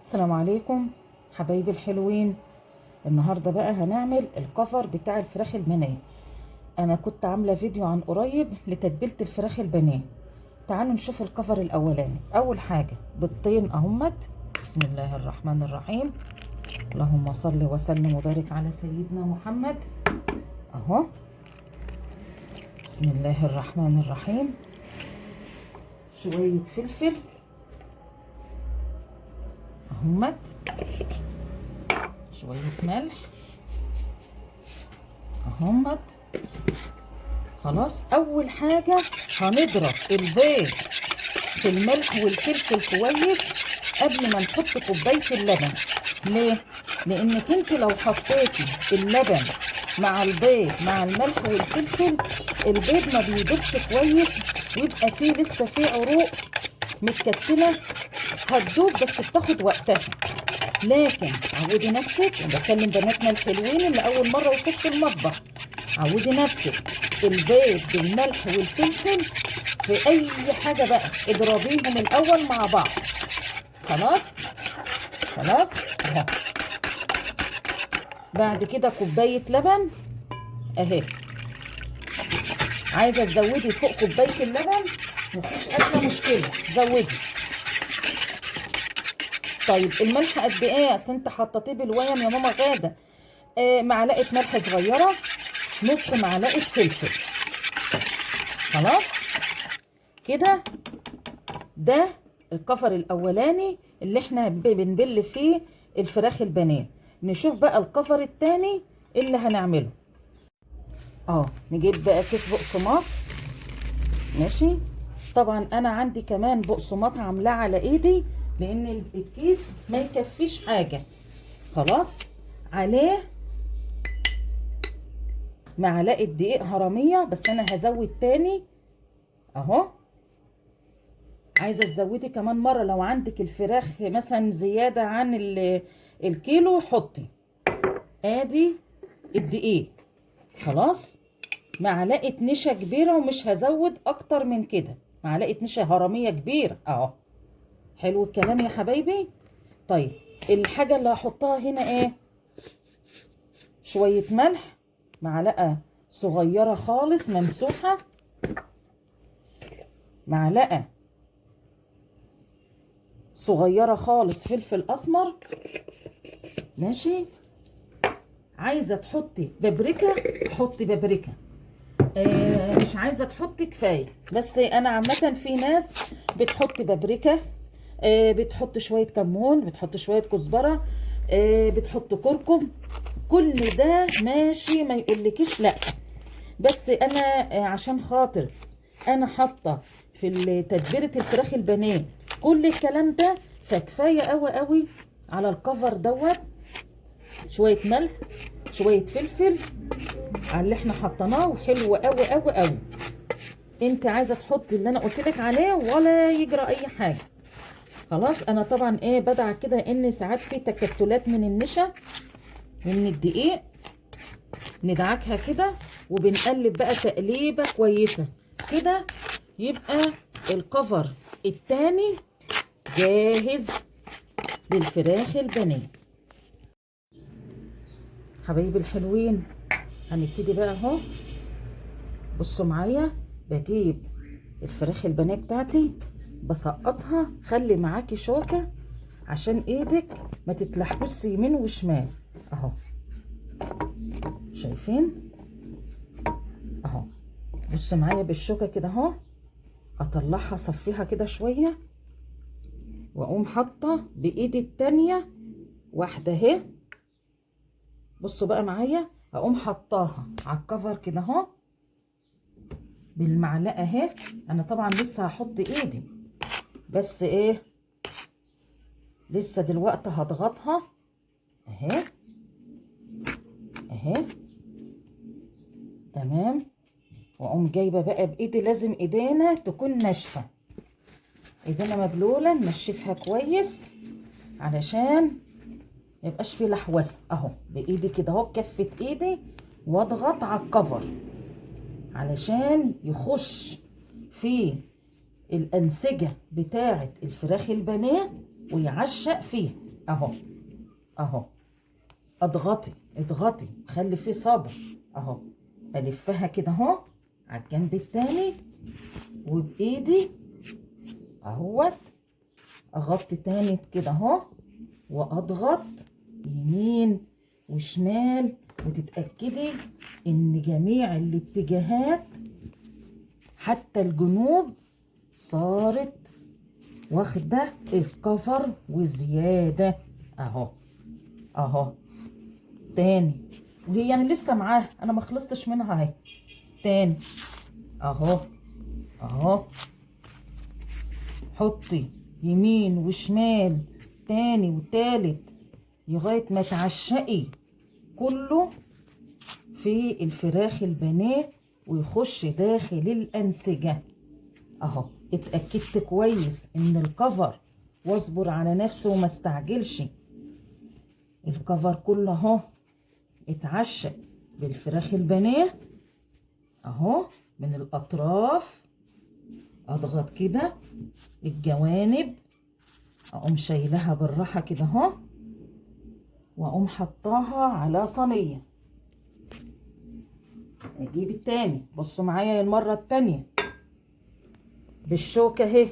السلام عليكم حبايبي الحلوين. النهارده بقى هنعمل الكفر بتاع الفراخ البانيه. انا كنت عامله فيديو عن قريب لتتبيله الفراخ البانيه. تعالوا نشوف الكفر الاولاني. اول حاجه بيضتين اهمت. بسم الله الرحمن الرحيم. اللهم صل وسلم وبارك على سيدنا محمد. اهو بسم الله الرحمن الرحيم. شويه فلفل اهمت، شويه ملح اهمت. خلاص، اول حاجه هنضرب البيض في الملح والفلفل كويس قبل ما نحط كوبايه اللبن. ليه؟ لانك انت لو حطيتي اللبن مع البيض مع الملح والفلفل، البيض ما بيدوبش كويس ويبقى فيه لسه فيه عروق متكتله. هتدوب بس بتاخد وقتها. لكن عودي نفسك، بكلم بناتنا الحلوين اللي اول مره يخشوا المطبخ، عودي نفسك البيض بالملح والفلفل في اي حاجه بقى اضربيهم الاول مع بعض. خلاص خلاص اهو. بعد كده كوبايه لبن اهي. عايزه تزودي فوق كوبايه اللبن مفيش ادنى مشكله، زودي. طيب الملح قد ايه؟ اصل انت حطيتيه بالويم يا ماما غاده. معلقه ملح صغيره، نص معلقه فلفل. خلاص كده. ده الكفر الاولاني اللي احنا بنبل فيه الفراخ البانيه. نشوف بقى الكفر التاني اللي هنعمله. نجيب بقى كيس بقسماط. ماشي. طبعا انا عندي كمان بقسماط عاملاه على ايدي لان الكيس ما يكفيش حاجه. خلاص، عليه معلقه دقيق هرميه، بس انا هزود تاني اهو. عايزه تزودي كمان مره لو عندك الفراخ مثلا زياده عن الكيلو حطي. ادي الدقيق. خلاص، معلقه نشا كبيره ومش هزود اكتر من كده. معلقه نشا هرميه كبيره اهو. حلو الكلام يا حبايبي. طيب الحاجه اللي هحطها هنا ايه؟ شويه ملح، معلقه صغيره خالص ممسوحه، معلقه صغيره خالص فلفل اسمر. ماشي. عايزه تحطي بابريكا حطي بابريكا، مش عايزه تحطي كفايه. بس انا عامه في ناس بتحط بابريكا، بتحط شويه كمون، بتحط شويه كزبره، بتحط كركم. كل ده ماشي، ما يقولكيش لا. بس انا عشان خاطر انا حاطه في تتبيله الفراخ البانيه كل الكلام ده، فكفايه قوي قوي على الكفر دوت. شويه ملح، شويه فلفل على اللي احنا حطيناه، وحلو قوي قوي قوي. انت عايزه تحطي اللي انا قلت لك عليه ولا يجرى اي حاجه. خلاص، انا طبعا بدعك كده لان ساعات في تكتلات من النشا ومن الدقيق. ندعكها كده وبنقلب بقى تقليبه كويسه كده. يبقى الكفر التاني جاهز للفراخ البانيه. حبايبي الحلوين، هنبتدي بقى اهو. بصوا معايا، بجيب الفراخ البانيه بتاعتي بسقطها. خلي معاكي شوكه عشان ايدك ما تتلحوش يمين وشمال اهو. شايفين اهو؟ بصوا معايا بالشوكه كده اهو. اطلعها اصفيها كده شويه واقوم حاطه بايدي التانيه واحده اهي. بصوا بقى معايا، اقوم حطاها على الكفر كده اهو بالمعلقه اهي. انا طبعا لسه هحط ايدي، بس لسه دلوقتي هضغطها اهي اهي. تمام. واقوم جايبه بقى بايدي، لازم ايدينا تكون ناشفه، ايدينا مبلوله ننشفها كويس علشان ميبقاش فيه لحوسه اهو. بايدي كده اهو بكفه ايدي واضغط على الكفر علشان يخش في الانسجه بتاعه الفراخ البانيه ويعشق فيه. اهو اهو. اضغطي اضغطي، خلي فيه صبر اهو. الفها كده اهو على الجنب التاني، وبايدي اهوت اغطي تاني كده اهو، واضغط يمين وشمال، وتتأكدي ان جميع الاتجاهات حتى الجنوب صارت واخدة الكفر وزيادة اهو اهو. تاني، وهي انا لسه معاها، انا ما خلصتش منها اهي. تاني اهو اهو. حطي يمين وشمال تاني وتالت لغاية ما تعشقي كله في الفراخ البانيه ويخش داخل الأنسجة اهو. اتأكدت كويس ان الكفر، واصبر على نفسه وما استعجلش. الكفر كله اهو اتعشق بالفراخ البانيه اهو من الاطراف. اضغط كده الجوانب، اقوم شايلها بالراحه كده اهو، واقوم حطاها على صينيه. اجيب التاني، بصوا معايا المره التانيه بالشوكه اهي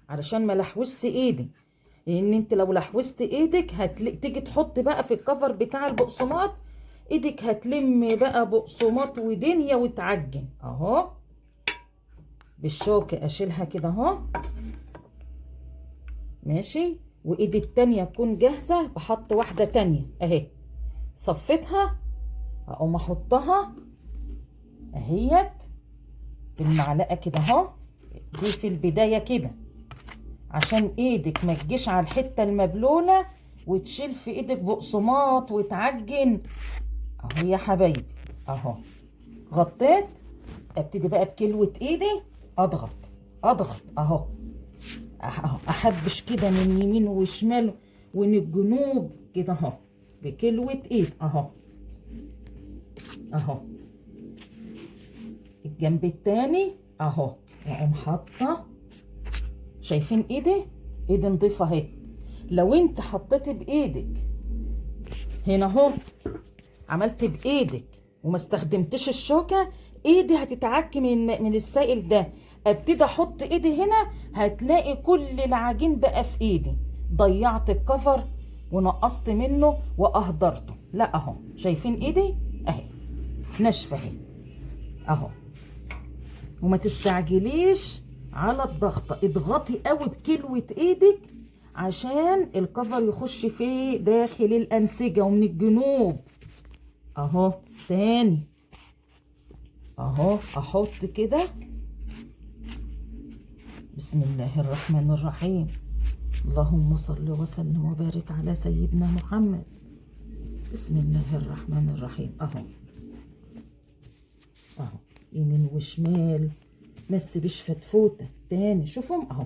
علشان ما لحوسش ايدي، لان انت لو لحوست ايدك تيجي تحط بقى في الكفر بتاع البقسماط، ايدك هتلم بقى بقسماط ودنيا وتعجن اهو. بالشوكه اشيلها كده اهو ماشي، وايدي التانية تكون جاهزة، بحط واحدة تانية اهي صفيتها، اقوم احطها اهيت بالمعلقة كده اهو. دي في البداية كده عشان ايدك ما تجيش على الحتة المبلولة وتشيل في ايدك بقسماط وتعجن اهو يا حبايبي اهو. غطيت، ابتدي بقى بكلوة ايدي اضغط اضغط اهو اهو، احبش كده من يمين وشمال ومن الجنوب كده اهو بكلوة ايد اهو اهو. الجنب التاني اهو، واقوم حاطه. شايفين ايدي؟ ايدي نضيفه اهي. لو انت حطيتي بايدك هنا اهو، عملت بايدك وما استخدمتش الشوكه، ايدي هتتعك من السائل ده. ابتدي احط ايدي هنا، هتلاقي كل العجين بقى في ايدي، ضيعت الكفر ونقصت منه واهدرته. لا اهو، شايفين ايدي اهي ناشفه اهي اهو. وما تستعجليش على الضغطه، اضغطي قوي بكلوه ايدك عشان الكفر يخش في داخل الانسجه ومن الجنوب اهو. تاني اهو، احط كده بسم الله الرحمن الرحيم. اللهم صل وسلم وبارك على سيدنا محمد. بسم الله الرحمن الرحيم اهو اهو. يمين وشمال، مس بيش فتفوته. تاني شوفهم اهو.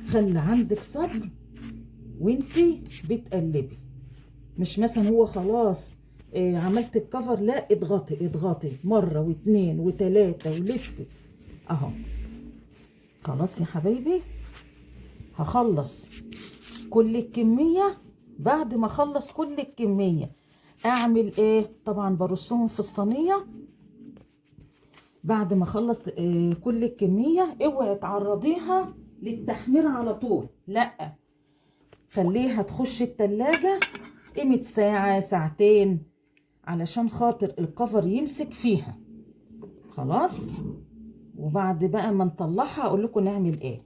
خلي عندك صبر وانتي بتقلبي، مش مثلا هو خلاص عملت الكفر، لا اضغطي اضغطي مره واتنين وتلاته ولفي اهو. خلاص يا حبايبي، هخلص كل الكميه. بعد ما اخلص كل الكميه اعمل ايه؟ طبعا برصهم في الصينيه. بعد ما اخلص كل الكميه، اوعي تعرضيها للتحمير على طول، لا، خليها تخش التلاجة قيمة ساعة ساعتين علشان خاطر الكفر يمسك فيها. خلاص، وبعد بقى ما نطلعها اقول لكم نعمل ايه.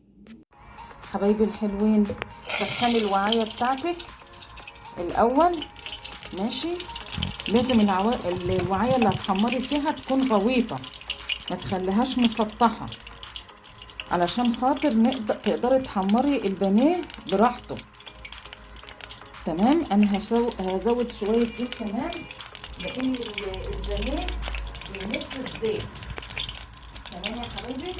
حبايبي الحلوين، سخني الوعايه بتاعتك الاول ماشي. لازم الوعايه اللي هتحمري فيها تكون غويطه، ما تخليهاش مسطحه علشان خاطر تقدري تحمري البانيه براحته. تمام. انا هزود شويه زيت كمان، لان البانيه بيمص الزيت. تمام يا حبايبي،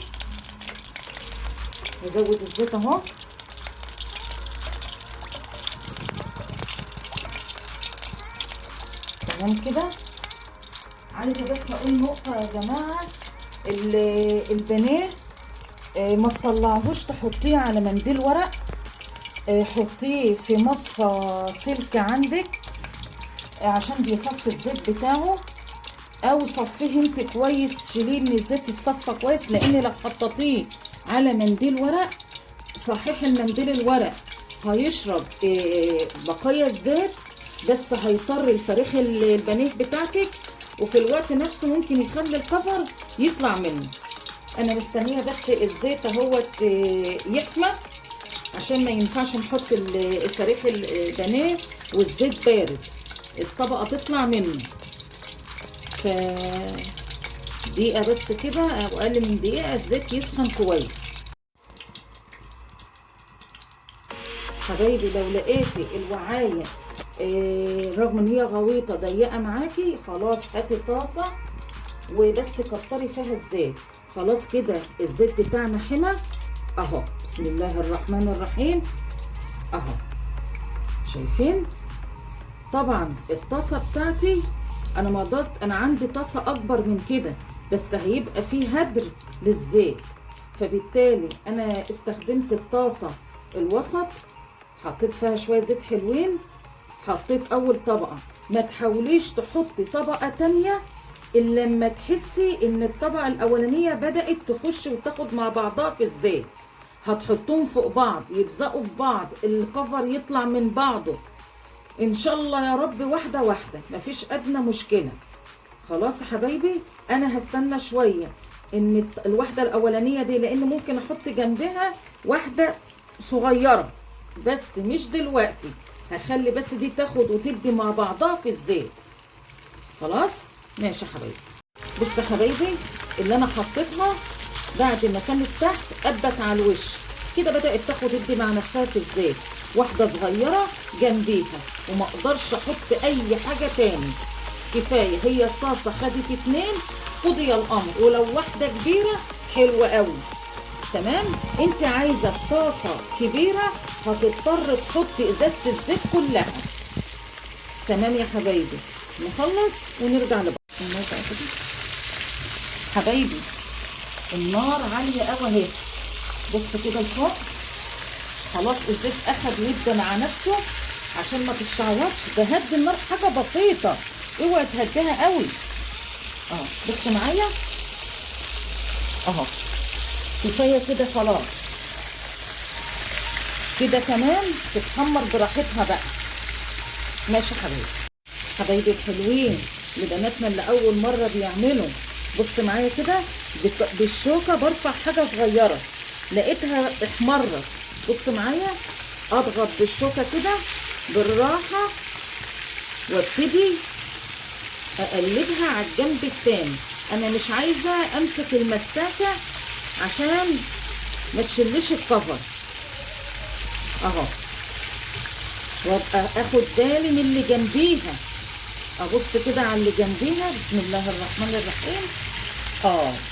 نزود الزيت اهو. تمام كده. عايزه بس اقول نقطه يا جماعه، البانيه ما تطلعهوش تحطيه على منديل ورق حطيه في مصفى سلك عندك عشان بيصفي الزيت بتاعه، او صفيه انت كويس، شيليه من الزيت يتصفى كويس، لان لو حطيتيه على منديل ورق، صحيح المنديل الورق هيشرب بقايا الزيت، بس هيضطر الفريخ البانيه بتاعتك، وفي الوقت نفسه ممكن يخلي الكفر يطلع منه. انا مستنيه بس الزيت اهوت يحمى، عشان ما ينفعش نحط الفريخ البانيه والزيت بارد، الطبقه تطلع منه. ف دقيقه بس كده او اقل من دقيقه الزيت يسخن كويس. حبايبي لو لقيتي الوعايه رغم ان هي غويطه ضيقه معاكي، خلاص هاتي طاسه وبس كتري فيها الزيت. خلاص كده الزيت بتاعنا حمى اهو. بسم الله الرحمن الرحيم اهو، شايفين؟ طبعا الطاسه بتاعتي انا ما قدرت، انا عندي طاسه اكبر من كده بس هيبقى فيه هدر للزيت، فبالتالي انا استخدمت الطاسه الوسط، حطيت فيها شويه زيت حلوين، حطيت اول طبقه. ما تحاوليش تحطي طبقه تانية الا لما تحسي ان الطبقه الاولانيه بدات تخش وتاخد مع بعضها في الزيت. هتحطهم فوق بعض يلزقوا في بعض، الكفر يطلع من بعضه ان شاء الله يا رب، واحده واحده، مفيش ادنى مشكله. خلاص يا حبايبي، انا هستنى شويه ان الواحده الاولانيه دي، لان ممكن احط جنبها واحده صغيره بس مش دلوقتي، هخلي بس دي تاخد وتدي مع بعضها في الزيت. خلاص ماشي يا حبايبي. بصوا يا حبايبي، اللي انا حطيتها بعد ما كانت تحت قبت على الوش كده، بدات تاخد تدي مع نفسها في الزيت، واحده صغيره جنبيها، وما اقدرش احط اي حاجه تاني، كفايه هي الطاسه خدت 2، قضي الامر. ولو واحده كبيره حلوه قوي تمام. انت عايزه في طاسه كبيره هتضطر تحطي ازازه الزيت كلها. تمام يا حبايبي، نخلص ونرجع لبعض. حبايبي النار عاليه قوي اهي، بص كده الفوق، خلاص الزيت اخد يبدا مع نفسه عشان ما تشعوطش. بهدي النار حاجه بسيطه، اوعي تهديها قوي. بص معايا اهو، كفايه كده خلاص. كده كمان تتحمر براحتها بقى. ماشي حبايبي، حبايبي الحلوين لبناتنا اللي اول مره بيعملوا، بص معايا كده بالشوكه برفع حاجه صغيره لقيتها احمرت، بص معايا اضغط بالشوكه كده بالراحه وابتدي اقلبها على الجنب التاني. انا مش عايزه امسك المساكه عشان ما تشلش الكفر اهو، وابقى اخد بالي من اللي جنبيها. ابص كده على اللي جنبيها، بسم الله الرحمن الرحيم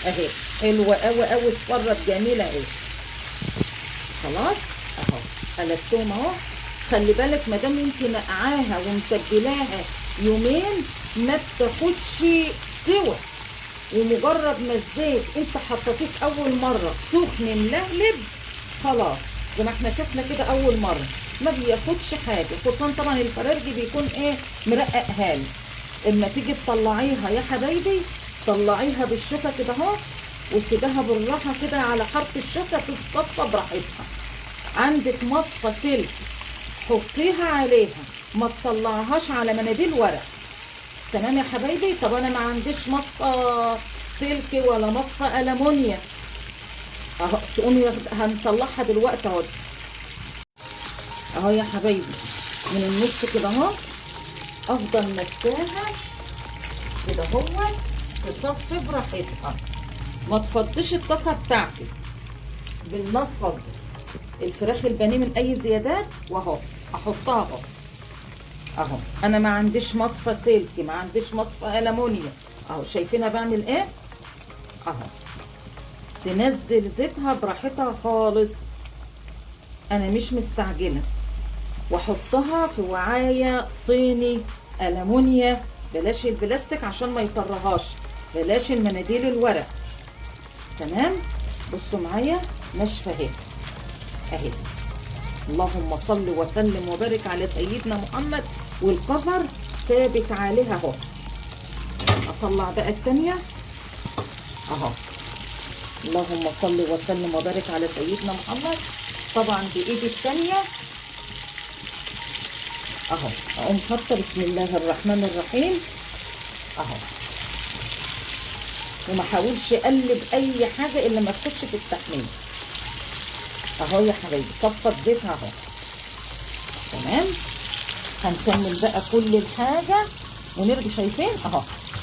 اهي حلوه قوي قوي، اصفرت جميله اهي. خلاص اهو قلبتهم اهو. خلي بالك ما دام انت نقعاها ومتبلاها يومين ما بتاخدش سوى، ومجرد ما الزيت انت حطيتيه في اول مره سخن ملهلب، خلاص زي ما احنا شفنا كده اول مره ما بياخدش حاجه، خصوصا طبعا الفرارجي بيكون مرقق هالي. اما تيجي تطلعيها يا حبايبي، طلعيها بالشوكه كده اهو، وسيبها بالراحه كده على حرف الشوكه تتصفى براحتها. عندك مصفى سلك حطيها عليها، ما تطلعهاش على مناديل ورق. تمام يا حبايبي. طب انا ما عنديش مصفى سلك ولا مصفى ألمونيا اهو، تقومي هنطلعها دلوقتي اهو يا حبايبي، من النص كده اهو، افضل ماسكاها كده اهو تصفي براحتها. ما تفضيش الطاسه بتاعتك. بنفض الفراخ البانيه من اي زيادات، واهو احطها اهو. انا ما عنديش مصفى سلك، ما عنديش مصفى ألمونيا اهو. شايفينها بعمل ايه اهو؟ تنزل زيتها براحتها خالص، انا مش مستعجله. واحطها في وعايه صيني ألمونيا، بلاش البلاستيك عشان ما يطرهاش، بلاش المناديل الورق. تمام. بصوا معايا ناشفه اهي اللهم صل وسلم وبارك على سيدنا محمد. والكفر ثابت عليها اهو. اطلع بقى التانية اهو. اللهم صل وسلم وبارك على سيدنا محمد. طبعا بايدي التانية اهو. اقوم حاطه بسم الله الرحمن الرحيم اهو. وما احاولش اقلب اي حاجه الا ما تخش في التحميل اهو يا حبايبي. صفت زيتها اهو. تمام. هنكمل بقى كل الحاجه ونرجع. شايفين اهو؟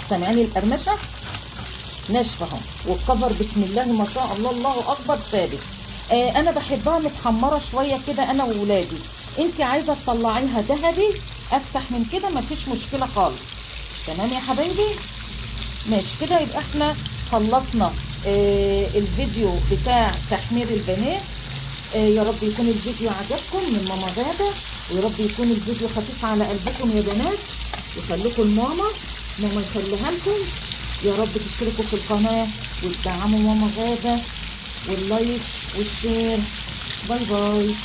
سامعين القرمشه ناشفه اهو. والكفر بسم الله ما شاء الله الله اكبر ثابت. انا بحبها متحمره شويه كده انا وولادي. انت عايزه تطلعيها ذهبي افتح من كده مفيش مشكله خالص. تمام يا حبايبي. ماشي كده. يبقى احنا خلصنا الفيديو بتاع تحمير البانيه. يا رب يكون الفيديو عجبكم من ماما غادة، ويا رب يكون الفيديو خفيف على قلبكم يا بنات. يخليكم ماما يخليها لكم. يا رب تشتركوا في القناة وتدعموا ماما غادة واللايك والشير. باي باي.